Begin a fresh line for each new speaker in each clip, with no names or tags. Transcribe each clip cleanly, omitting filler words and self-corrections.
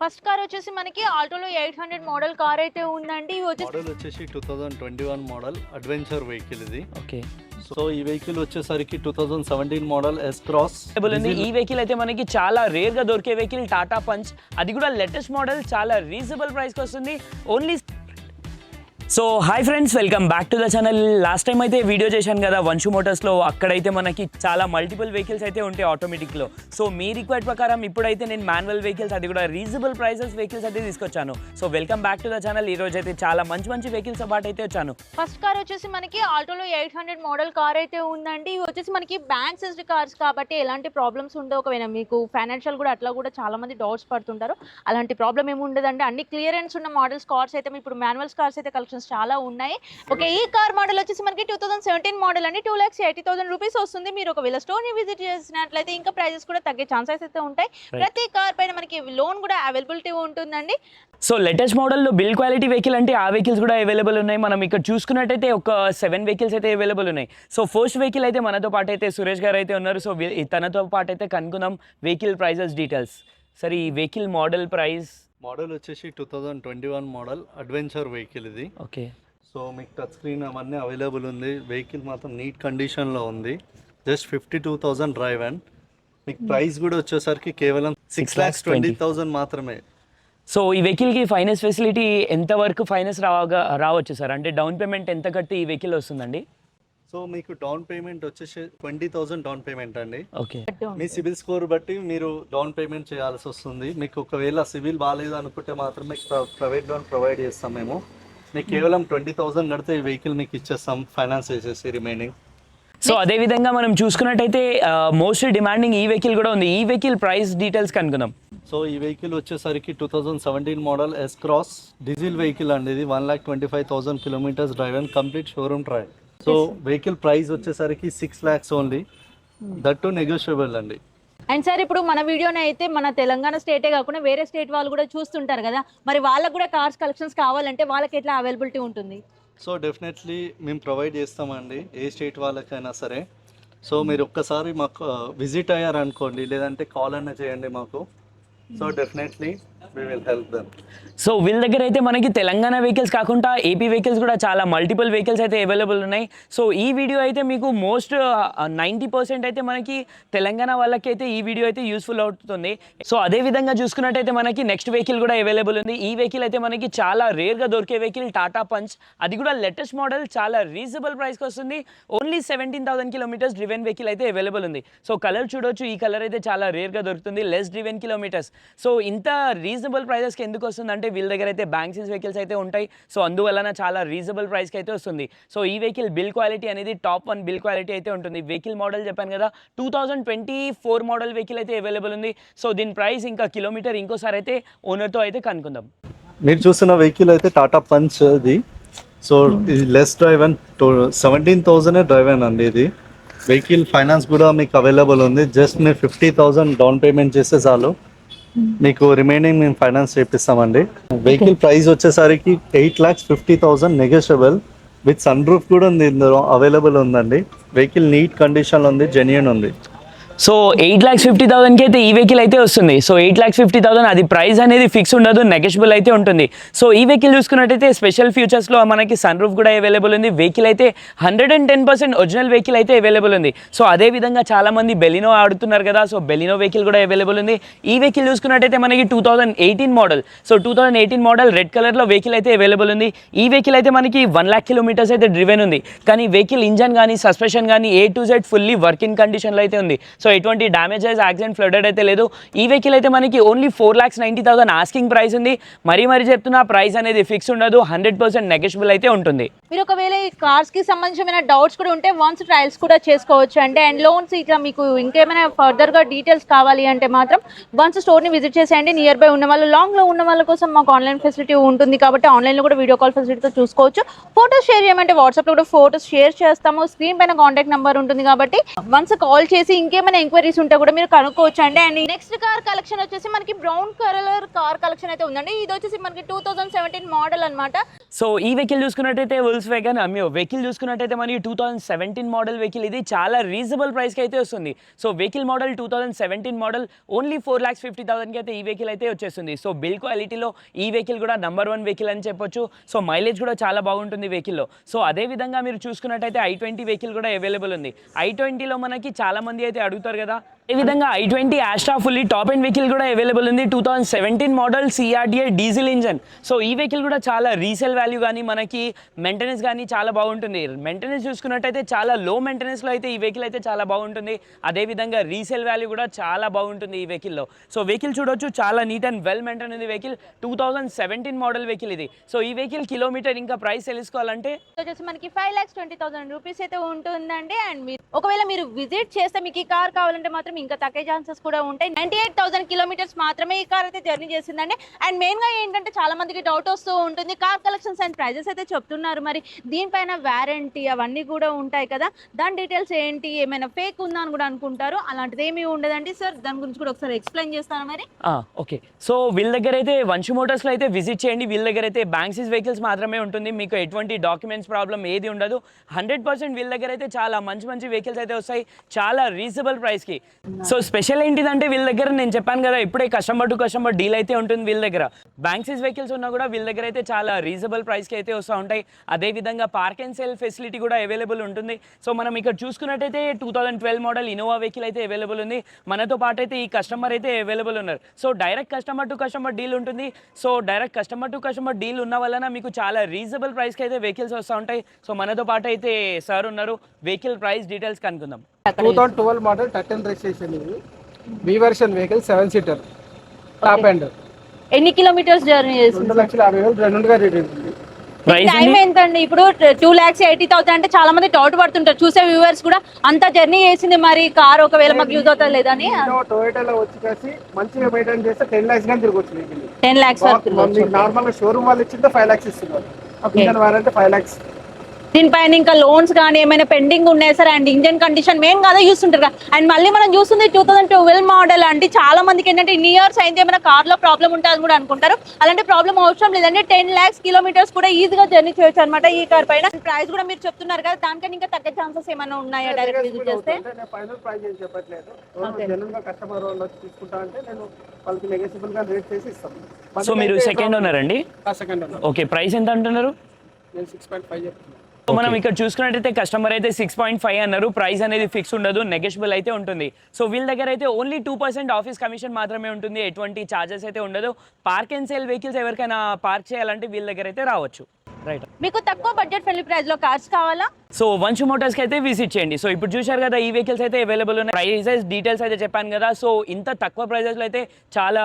First car వచ్చేసి మనకి ఆల్టోలో 800 model car అయితే ఉందండి.
మోడల్ వచ్చేసి 2021 మోడల్ అడ్వెంచర్ వెహికల్ ఇది.
ఓకే,
సో ఈ వెహికల్ వచ్చేసరికి 2017 మోడల్ ఎస్ క్రాస్.
ఈ వెహికల్ అయితే మనకి చాలా రేర్ గా దొరికే వెహికల్ టాటా పంచ్, అది కూడా లేటెస్ట్ మోడల్, చాలా రీజనబుల్ ప్రైస్ కి వస్తుంది only. So hi friends, welcome back to the channel. Last time అయితే వీడియో చేశాను కదా వంశు మోటార్స్లో, అక్కడైతే మనకి చాలా మల్టిపుల్ వెహికల్స్ అయితే ఉంటాయి ఆటోమేటిక్లో. సో మీ రిక్వైర్డ్ ప్రకారం ఇప్పుడైతే నేను మాన్యువల్ వెహికల్స్, అది కూడా రీజనబుల్ ప్రైసెస్ వెహికల్స్ అయితే తీసుకొచ్చాను. So welcome back to the channel. ఈ రోజు అయితే చాలా మంచి వెహికల్స్ పాటు అయితే వచ్చాను.
ఫస్ట్ కార్ వచ్చేసి మనకి ఆల్టోలో 800 మోడల్ కార్ అయితే ఉందండి. ఇవి వచ్చేసి మనకి బ్యాంక్ సెస్డ్ కార్స్ కాబట్టి ఎలాంటి ప్రాబ్లమ్స్ ఉండవు. ఒకవేళ మీకు ఫైనాన్షియల్ కూడా అట్లా కూడా చాలా మంది డౌట్స్ పడుతుంటారు, అలాంటి ప్రాబ్లం ఏమి ఉండదండి. అన్ని క్లియరెన్స్ ఉన్న మోడల్స్ కార్స్ అయితే ఇప్పుడు మాన్యువల్స్ కార్స్ అయితే కలెక్షన్స్ చాలా ఉన్నాయి. ఓకే, ఈ కార్ మోడల్ వచ్చేసి మనకి 2017 మోడల్ అండి. 2,80,000 రూపీస్ వస్తుంది. మీరు ఒకవేళ స్టోర్ ని విజిట్ చేసినట్లయితే ఇంకా ప్రైజెస్ కూడా తగ్గే ఛాన్సెస్ అయితే ఉంటాయి. ప్రతి కార్ పైన మనకి లోన్ కూడా అవైలబిలిటీ ఉంటుందండి.
సో లేటెస్ట్ మోడల్లో బిల్డ్ క్వాలిటీ వెహికల్ అంటే ఆ వెహికల్స్ కూడా అవైలబుల్ ఉన్నాయి. మనం ఇక్కడ చూసుకున్నట్టయితే ఒక 7 వెహికల్స్ అయితే అవైలబుల్ ఉన్నాయి. సో ఫస్ట్ వెహికల్ అయితే మనతో పాటు అయితే సురేష్ గారు అయితే ఉన్నారు. సో తనతో పాటు అయితే కనుక్కుందాం వెహికల్ ప్రైజెస్ డీటెయిల్స్. సరే, ఈ వెహికల్ మోడల్ ప్రైస్?
మోడల్ వచ్చేసి 2021 మోడల్ అడ్వెంచర్ వెహికల్ ఇది.
ఓకే,
సో మీకు టచ్ స్క్రీన్ అవన్నీ అవైలబుల్ ఉంది. వెహికల్ మాత్రం నీట్ కండిషన్లో ఉంది. జస్ట్ 52,000 డ్రైవ్ అండ్ మీకు ప్రైస్ కూడా వచ్చేసరికి కేవలం 6,20,000 మాత్రమే.
సో ఈ వెహికల్కి ఫైనాన్స్ ఫెసిలిటీ ఎంత వరకు ఫైనాన్స్ రావచ్చు సార్? అంటే డౌన్ పేమెంట్ ఎంత కట్టి ఈ వెహికల్ వస్తుందండి?
సో మీకు డౌన్ పేమెంట్ వచ్చేసి 20,000 డౌన్ పేమెంట్ అండి.
ఓకే,
మీ సివిల్ స్కోర్ బట్టి మీరు డౌన్ పేమెంట్ చేయాల్సి వస్తుంది. మీకు ఒకవేళ సివిల్ బాగాలేదు అనుకుంటే మాత్రమే ప్రైవేట్ లోన్ ప్రొవైడ్ చేస్తాం మేము. మీకు కేవలం 20,000 కడితే ఈ వెహికల్ మీకు ఇచ్చేస్తాం ఫైనాన్స్ చేసేసి రిమైనింగ్.
సో అదే విధంగా మనం చూసుకున్నట్టయితే మోస్ట్ డిమాండింగ్ ఈ వెహికల్ కూడా ఉంది. ఈ వెహికల్ ప్రైస్ డీటెయిల్స్ కనుక్కుందాం.
సో ఈ వెహికల్ వచ్చేసరికి 2017 model S cross diesel vehicle అండి. ఇది 1,25,000 kilometres drive and complete showroom trial. So vehicle price వచ్చేసరికి 6 lakhs only, that too negotiable అండి.
అండ్ సార్, ఇప్పుడు మన వీడియోని అయితే మన తెలంగాణ స్టేటే కాకుండా వేరే స్టేట్ వాళ్ళు కూడా చూస్తుంటారు కదా, మరి వాళ్ళకు కూడా కార్స్ కలెక్షన్స్ కావాలంటే వాళ్ళకి ఎట్లా అవైలబిలిటీ ఉంటుంది?
సో డెఫినెట్లీ మేము ప్రొవైడ్ చేస్తామండి ఏ స్టేట్ వాళ్ళకైనా సరే. సో మీరు ఒక్కసారి మాకు విజిట్ అయ్యారనుకోండి, లేదంటే కాల్ అన్న చేయండి మాకు. So definitely we will help them.
So వీళ్ళ దగ్గర అయితే మనకి తెలంగాణ వెహికల్స్ కాకుండా ఏపీ వెహికల్స్ కూడా చాలా మల్టిపుల్ వెహికల్స్ అయితే అవైలబుల్ ఉన్నాయి. సో ఈ వీడియో అయితే మీకు మోస్ట్ 90% అయితే మనకి తెలంగాణ వాళ్ళకి అయితే ఈ వీడియో అయితే యూస్ఫుల్ అవుతుంది. సో అదే విధంగా చూసుకున్నట్టయితే మనకి నెక్స్ట్ వెహికల్ కూడా అవైలబుల్ ఉంది. ఈ వెహికల్ అయితే మనకి చాలా రేర్గా దొరికే వెహికల్ టాటా పంచ్, అది కూడా లేటెస్ట్ మోడల్, చాలా రీజనబుల్ ప్రైస్కి వస్తుంది. ఓన్లీ 17,000 కిలోమీటర్స్ డ్రివెన్ వెహికల్ అయితే అవైలబుల్ ఉంది. సో కలర్ చూడొచ్చు, ఈ కలర్ అయితే చాలా రేర్గా దొరుకుతుంది, లెస్ డ్రివెన్ కిలోమీటర్స్. సో ఇంత రీజనబుల్ ప్రైజెస్కి ఎందుకు వస్తుంది అంటే వీళ్ళ దగ్గర అయితే బ్యాంక్ సీజ్ వెహికల్స్ అయితే ఉంటాయి. సో అందువలన చాలా రీజనబుల్ ప్రైస్కి అయితే వస్తుంది. సో ఈ వెహికల్ బిల్ క్వాలిటీ అనేది టాప్ 1 బిల్ క్వాలిటీ అయితే ఉంటుంది. వెహికల్ మోడల్ చెప్పాను కదా, 2024 మోడల్ వెహికల్ అయితే అవైలబుల్ ఉంది. సో దీని ప్రైస్ ఇంకా కిలోమీటర్ ఇంకోసారి అయితే ఓనర్తో అయితే కనుక్కుందాం.
మీరు చూస్తున్న వెహికల్ అయితే టాటా పంచ్ ఇది. సో ఇది లెస్ డ్రైవ్ అండ్ 17,000 డ్రైవ్ అండి. ఇది వెహికల్ ఫైనాన్స్ కూడా మీకు అవైలబుల్ ఉంది. జస్ట్ మీరు 50,000 డౌన్ పేమెంట్ చేస్తే చాలు, మీకు రిమైనింగ్ మేము ఫైనాన్స్ చేపిస్తామండి. వెహికల్ ప్రైస్ వచ్చేసరికి 8,50,000 నెగోషియబుల్ విత్ సన్ రూఫ్ కూడా ఉంది, ఇందులో అవైలబుల్ ఉందండి. వెహికల్ నీట్ కండిషన్లో ఉంది, జెన్యూన్ ఉంది.
సో 8,50,000కి అయితే ఈ వెహికల్ అయితే వస్తుంది. సో 8,50,000 అది ప్రైస్ అనేది ఫిక్స్ ఉండదు, నెగోషియబుల్ అయితే ఉంటుంది. సో ఈ వెహికల్ చూసుకున్నట్టయితే స్పెషల్ ఫీచర్స్లో మనకి సన్ రూఫ్ కూడా అవైలబుల్ ఉంది. వెహికల్ అయితే 110% ఒరిజినల్ వెహికల్ అయితే అవైలబుల్ ఉంది. సో అదే విధంగా చాలామంది బెలినో ఆడుతున్నారు కదా, సో బెలినో వెహికల్ కూడా అవైలబుల్ ఉంది. ఈ వెహికల్ చూసుకున్నట్టయితే మనకి 2018 మోడల్. సో 2018 మోడల్ రెడ్ కలర్లో వెహికల్ అయితే అవైలబుల్ ఉంది. ఈ వెహికల్ అయితే మనకి 1 lakh కిలోమీటర్స్ అయితే డ్రివెన్ ఉంది. కానీ వెహికల్ ఇంజన్ కానీ సస్పెన్షన్ కానీ A to Z fully working కండిషన్లో అయితే ఉంది. సో ఎటువంటి డ్యామేజెస్, యాక్సిడెంట్, ఫ్లడెడ్ అయితే లేదు. ఈ వెహికల్ అయితే మనకి ఓన్లీ 4,90,000 ఆస్కింగ్ ప్రైస్ ఉంది. మరీ చెప్తున్నా, ప్రైస్ అనేది ఫిక్స్ ఉండదు, 100% నెగోషియబుల్ అయితే ఉంటుంది.
మీరు ఒకవేళ ఈ కార్స్ కి సంబంధించిన డౌట్స్ కూడా ఉంటే వన్స్ ట్రయల్స్ కూడా చేసుకోవచ్చు అంటే. అండ్ లోన్స్ ఇట్లా మీకు ఇంకేమైనా ఫర్దర్ గా డీటెయిల్స్ కావాలి అంటే మాత్రం వన్స్ స్టోర్ ని విజిట్ చేసేయండి. నియర్ బై ఉన్న వాళ్ళు, లాంగ్ లో ఉన్న వాళ్ళ కోసం మాకు ఆన్లైన్ ఫెసిలిటీ ఉంటుంది కాబట్టి ఆన్లైన్ లో కూడా వీడియో కాల్ ఫెసిలిటీతో చూసుకోవచ్చు. ఫోటోస్ షేర్ చేయమంటే వాట్సాప్ లో కూడా ఫోటోస్ షేర్ చేస్తాము. స్క్రీన్ పైన కాంటాక్ట్ నెంబర్ ఉంటుంది కాబట్టి వన్స్ కాల్ చేసి ఇంకేమైనా ఎంక్వైరీస్ ఉంటే కూడా మీరు కనుక్కోవచ్చు అండి. అండ్ నెక్స్ట్ కార్ కలెక్షన్ వచ్చేసి మనకి brown colour car car collection అయితే ఉందండి. ఇది వచ్చేసి మనకి 2017 మోడల్ అన్నమాట.
సో ఈ వెహికల్ చూసుకున్నట్టయితే Volkswagen వెహికల్ చూసుకున్నట్టయితే మనకి 2017 మోడల్ వెహికల్. ఇది చాలా రీజనబుల్ ప్రైస్కి అయితే వస్తుంది. So vehicle model 2017 model only 4,50,000కి అయితే ఈ వెహికల్ అయితే వచ్చేస్తుంది. సో బిల్డ్ క్వాలిటీలో ఈ వెహికల్ కూడా #1 వెహికల్ అని చెప్పొచ్చు. సో మైలేజ్ కూడా చాలా బాగుంటుంది వెహికల్లో. సో అదేవిధంగా మీరు చూసుకున్నట్టయితే i20 వెహికల్ కూడా అవైలబుల్ ఉంది. i20లో మనకి చాలా మంది అయితే అడుగుతారు కదా. అదేవిధంగా i20 Astra fully top end vehicle కూడా అవైలబుల్ ఉంది. 2017 model CRDA diesel engine. So ఈ వెహికల్ కూడా చాలా రీసేల్ వాల్యూ కానీ మనకి మెయింటెనెన్స్ కానీ చాలా బాగుంటుంది. మెయింటెనెన్స్ చూసుకున్నట్టయితే చాలా లో మెయింటెనెన్స్లో అయితే ఈ వెహికల్ అయితే చాలా బాగుంటుంది. అదేవిధంగా రీసేల్ వాల్యూ కూడా చాలా బాగుంటుంది ఈ వెహికల్లో. సో వెహికల్ చూడొచ్చు, చాలా నీట్ అండ్ వెల్ మెయింటైన్ ఉంది వెహికల్. 2017 మోడల్ వెహికల్ ఇది. సో ఈ వెహికల్ కిలోమీటర్ ఇంకా ప్రైస్ తెలుసుకోవాలంటే
వచ్చేసి మనకి 5,20,000 రూపీస్ అయితే ఉంటుందండి. అండ్ మీరు ఒకవేళ మీరు విజిట్ చేస్తే మీకు ఈ కార్ కావాలంటే మాత్రం ఇంకా తక్కువ ఛాన్సెస్ కూడా ఉంటాయి. 98,000 కిలోమీటర్స్ మాత్రమే ఈ కార్ అయితే జర్నీ చేసిందండి. అండ్ మెయిన్గా ఏంటంటే చాలా మందికి డౌట్ వస్తూ ఉంటుంది, కార్ కలెక్షన్స్ అండ్ ప్రైజెస్ అయితే చెప్తున్నారు, మరి దీనిపైన వారంటీ అవన్నీ కూడా ఉంటాయి కదా, దాని డీటెయిల్స్ ఏంటి, ఏమైనా ఫేక్ ఉందా అని కూడా అనుకుంటారు. అలాంటిది ఏమీ ఉండదండి సార్. దాని గురించి కూడా ఒకసారి ఎక్స్ప్లెయిన్ చేస్తాను మరి.
ఓకే. సో వీళ్ళ దగ్గర అయితే వంశీ మోటార్స్లో అయితే విజిట్ చేయండి. వీళ్ళ దగ్గర అయితే బ్యాంక్సిస్ వెహికల్స్ మాత్రమే ఉంటుంది. మీకు ఎటువంటి డాక్యుమెంట్స్ ప్రాబ్లం ఏది ఉండదు. 100% వీళ్ళ దగ్గర అయితే చాలా మంచి మంచి వెహికల్స్ అయితే వస్తాయి చాలా రీజనబుల్ ప్రైస్కి. సో స్పెషల్ ఏంటిదంటే వీళ్ళ దగ్గర నేను చెప్పాను కదా, ఇప్పుడే కస్టమర్ టు కస్టమర్ డీల్ అయితే ఉంటుంది వీళ్ళ దగ్గర. బ్యాంక్సిస్ వెహికల్స్ ఉన్నా కూడా వీళ్ళ దగ్గర అయితే చాలా రీజనబుల్ ప్రైస్కి అయితే వస్తూ ఉంటాయి. అదేవిధంగా పార్క్ అండ్ సేల్ ఫెసిలిటీ కూడా అవైలబుల్ ఉంటుంది. సో మనం ఇక్కడ చూసుకున్నట్టయితే 2012 మోడల్ ఇన్నోవా వెహికల్ అయితే అవైలబుల్ ఉంది. మనతో పాటు అయితే ఈ కస్టమర్ అయితే అవైలబుల్ ఉన్నారు. So direct customer to customer deal ఉంటుంది. So direct customer to customer deal ఉన్న వలన మీకు చాలా రీజనబుల్ ప్రైస్కి అయితే వెహికల్స్ వస్తూ ఉంటాయి. సో మనతో పాటు అయితే సార్ ఉన్నారు, వెహికల్ ప్రైస్ డీటెయిల్స్ కనుక్కుందాం.
2012 మోడల్ 13 రిజిస్ట్రేషన్. ఇది B version vehicle 7 seater top end.
ఎన్ని కిలోమీటర్స్ జర్నీ చేసింది?
2,50,000 రెండుగా రేట్ ఉంటుంది.
టైం ఎంత అండి? ఇప్పుడు 2,80,000 అంటే చాలా మంది డౌట్ పడుతుంటారు, చూసే వ్యూవర్స్ కూడా అంత జర్నీ చేసింది, మరి కార్ ఒకవేళ మాకు యూజ్ అవుతుంది లేదని.
టొయోటాలో వచ్చి మంచిగా మెయింటైన్ చేస్తే 10 lakhs కానీ తిరగొచ్చు వెహికల్.
10 lakhs
నార్మల్ గా షోరూమ్ వాళ్ళు ఇచ్చింది 5 lakhs ఇస్తున్నారు. Engine warranty 5 lakhs.
దీనిపైన ఇంకా లోన్స్ కానీ ఏమైనా పెండింగ్ ఉన్నాయి sir? And engine condition main కదా చూస్తుంటారు. అండ్ మళ్ళీ మనం చూస్తుంది 2012 మోడల్ అంటే చాలా మందికి ఏంటంటే ఇన్ని ఇయర్స్ అయితే ఏమైనా కార్ లో ప్రాబ్లం ఉంటుంది కూడా అనుకుంటారు. అలాంటి ప్రాబ్లం అవసరం లేదంటే 10 lakhs కిలోమీటర్స్ కూడా ఈజీగా జర్నీ చేయొచ్చు అనమాట ఈ కార్ పైన. ప్రైస్ కూడా మీరు చెప్తున్నారు కదా, దానికన్నా ఇంకా తగ్గ ఛాన్సెస్ ఏమైనా ఉన్నాయా డైరెక్ట్ విజిట్ చేస్తే?
ఫైనల్ ప్రైస్ ఏం చెప్పట్లేదు. జనరల్ గా కస్టమర్ వాళ్ళు వచ్చి తీసుకుంటా అంటే నేను వాళ్ళకి నెగోషియబుల్ గా రేట్ చేసి ఇస్తాను.
సో మీరు సెకండ్ ఓనర్ అండి?
Second owner.
ఓకే. ప్రైస్ ఎంత అంటున్నారు?
నేను 6.5 చెప్తున్నాను.
సో మనం ఇక్కడ చూసుకున్నట్టయితే కస్టమర్ అయితే 6.5 అన్నారు. ప్రైస్ అనేది ఫిక్స్ ఉండదు, నెగోషియబుల్ అయితే ఉంటుంది. సో వీళ్ళ దగ్గర అయితే ఓన్లీ 2% ఆఫీస్ కమిషన్ మాత్రమే ఉంటుంది, ఎటువంటి ఛార్జెస్ అయితే ఉండదు. పార్క్ అండ్ సేల్ వెహికల్స్ ఎవరికైనా పార్క్ చేయాలంటే వీళ్ళ దగ్గర అయితే రావచ్చు. రైట్.
మీకు తక్కువ బడ్జెట్ ఫ్రెండ్లీ ప్రైస్ లో కార్స్ కావాలా?
సో వంశీ మోటార్స్కి అయితే విజిట్ చేయండి. సో ఇప్పుడు చూశారు కదా, ఈ వెహికల్స్ అయితే అవైలబుల్ ఉన్నాయి. ప్రైజెస్ డీటెయిల్స్ అయితే చెప్పాను కదా. సో ఇంత తక్కువ ప్రైజెస్లో అయితే చాలా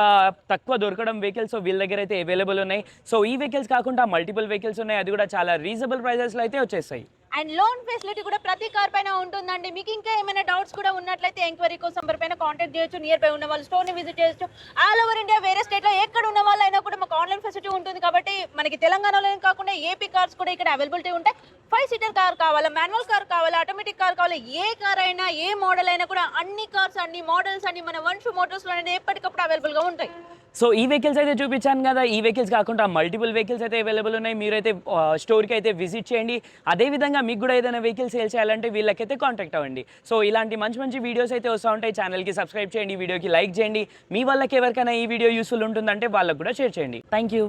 తక్కువ దొరకడం వెహికల్స్ సో వీళ్ళ దగ్గర అయితే అవైలబుల్ ఉన్నాయి. సో ఈ వెహికల్స్ కాకుండా మల్టిపుల్ వెహికల్స్ ఉన్నాయి, అది కూడా చాలా రీజనబుల్ ప్రైజెస్లో అయితే వచ్చేస్తాయి.
అండ్ లోన్ ఫెసిలిటీ కూడా ప్రతి కార్ పైన ఉంటుందండి. మీకు ఇంకా ఏమైనా డౌట్స్ కూడా ఉన్నట్లయితే ఎంక్వైరీ కోసం ఎవరి పైన కాంటాక్ట్ చేయొచ్చు. నియర్ బై ఉన్న వాళ్ళు స్టోర్ని విజిట్ చేయొచ్చు. ఆల్ ఓవర్ ఇండియా వేరే స్టేట్లో ఎక్కడ ఉన్న వాళ్ళైనా కూడా మాకు ఆన్లైన్ ఫెసిలిటీ ఉంటుంది. కాబట్టి మనకి తెలంగాణలో కాకుండా ఏపీ కార్స్ కూడా ఇక్కడ అవైలబిలిటీ ఉంటాయి. 5 సీటర్ కార్ కావాలా, మాన్యువల్ కార్ కావాలా, ఆటోమేటిక్ కార్ కావాలా, ఏ కార్ అయినా ఏ మోడల్ అయినా కూడా అన్ని కార్స్ అన్ని మోడల్స్ అన్ని మన వంశీ మోటార్స్లో అనేది ఎప్పటికప్పుడు అవైలబుల్గా ఉంటాయి.
సో ఈ వెహికల్స్ అయితే చూపించాను కదా, ఈ వెహికల్స్ కాకుండా మల్టిపుల్ వెహికల్స్ అయితే అవైలబుల్ ఉన్నాయి. మీరైతే స్టోర్కి అయితే విజిట్ చేయండి. అదేవిధంగా మీకు కూడా ఏదైనా వెహికల్ సేల్ చేయాలంటే వీళ్ళకైతే కాంటాక్ట్ అవ్వండి. సో ఇలాంటి మంచి మంచి వీడియోస్ అయితే వస్తూ ఉంటాయి. ఛానల్కి సబ్స్క్రైబ్ చేయండి, వీడియోకి లైక్ చేయండి. మీ వాళ్ళకి ఎవరికైనా ఈ వీడియో యూస్ఫుల్ ఉంటుందంటే వాళ్ళకు కూడా షేర్ చేయండి. Thank you.